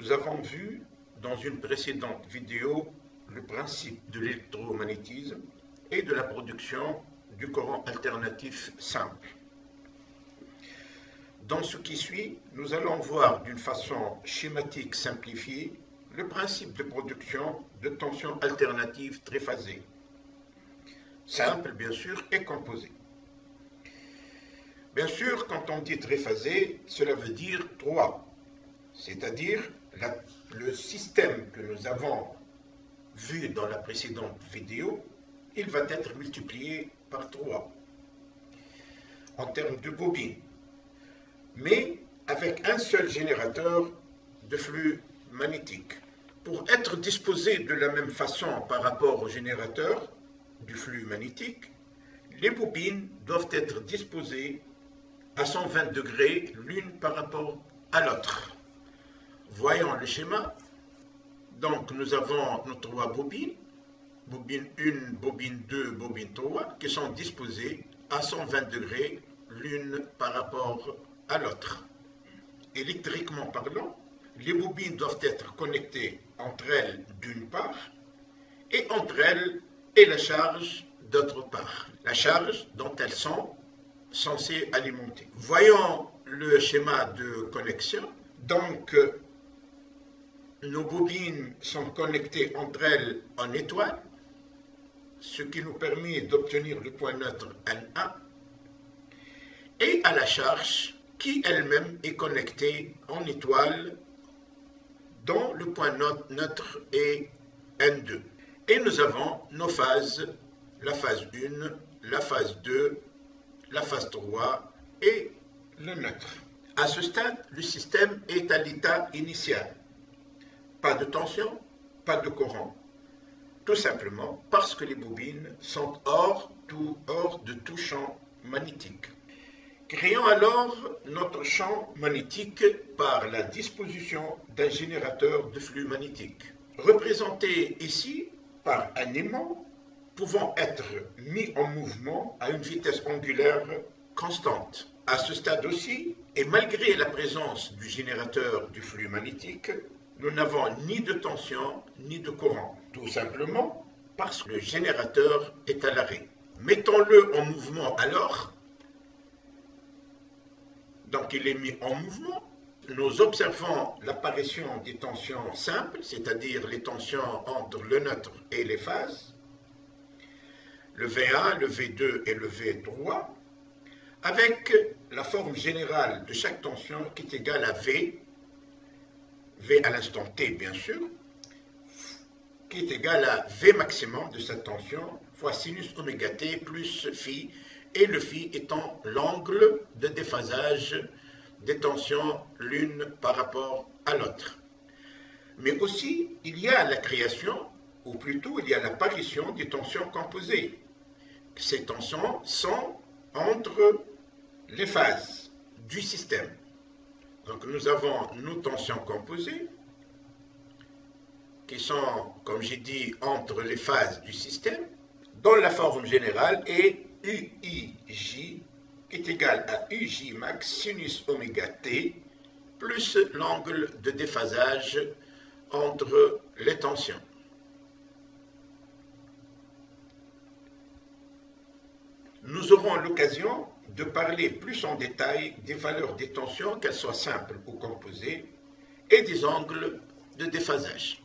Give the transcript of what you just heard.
Nous avons vu dans une précédente vidéo le principe de l'électromagnétisme et de la production du courant alternatif simple. Dans ce qui suit, nous allons voir d'une façon schématique simplifiée le principe de production de tension alternative triphasée, simple bien sûr et composée. Bien sûr, quand on dit triphasé, cela veut dire 3, c'est-à-dire le système que nous avons vu dans la précédente vidéo, il va être multiplié par 3 en termes de bobine, mais avec un seul générateur de flux magnétique. Pour être disposé de la même façon par rapport au générateur du flux magnétique, les bobines doivent être disposées à 120 degrés l'une par rapport à l'autre. Voyons le schéma. Donc nous avons nos 3 bobines, bobine 1, bobine 2, bobine 3, qui sont disposées à 120 degrés l'une par rapport à l'autre. Électriquement parlant, les bobines doivent être connectées entre elles d'une part, et entre elles et la charge d'autre part. La charge dont elles sont censées alimenter. Voyons le schéma de connexion. Donc, nos bobines sont connectées entre elles en étoile, ce qui nous permet d'obtenir le point neutre N1, et à la charge qui elle-même est connectée en étoile dont le point neutre est N2. Et nous avons nos phases, la phase 1, la phase 2, la phase 3 et le neutre. À ce stade, le système est à l'état initial. Pas de tension, pas de courant. Tout simplement parce que les bobines sont hors de tout champ magnétique. Créons alors notre champ magnétique par la disposition d'un générateur de flux magnétique, représenté ici par un aimant pouvant être mis en mouvement à une vitesse angulaire constante. À ce stade aussi, et malgré la présence du générateur du flux magnétique, nous n'avons ni de tension ni de courant, tout simplement parce que le générateur est à l'arrêt. Mettons-le en mouvement alors. Donc il est mis en mouvement. Nous observons l'apparition des tensions simples, c'est-à-dire les tensions entre le neutre et les phases, le V1, le V2 et le V3, avec la forme générale de chaque tension qui est égale à V à l'instant T bien sûr, qui est égal à V maximum de cette tension fois sinus oméga T plus phi, et le phi étant l'angle de déphasage des tensions l'une par rapport à l'autre. Mais aussi, il y a la création, ou plutôt il y a l'apparition des tensions composées. Ces tensions sont entre les phases du système. Donc nous avons nos tensions composées qui sont, comme j'ai dit, entre les phases du système, dont la forme générale est UIJ qui est égal à UJ max sinus oméga T plus l'angle de déphasage entre les tensions. Nous aurons l'occasion de parler plus en détail des valeurs des tensions, qu'elles soient simples ou composées, et des angles de déphasage.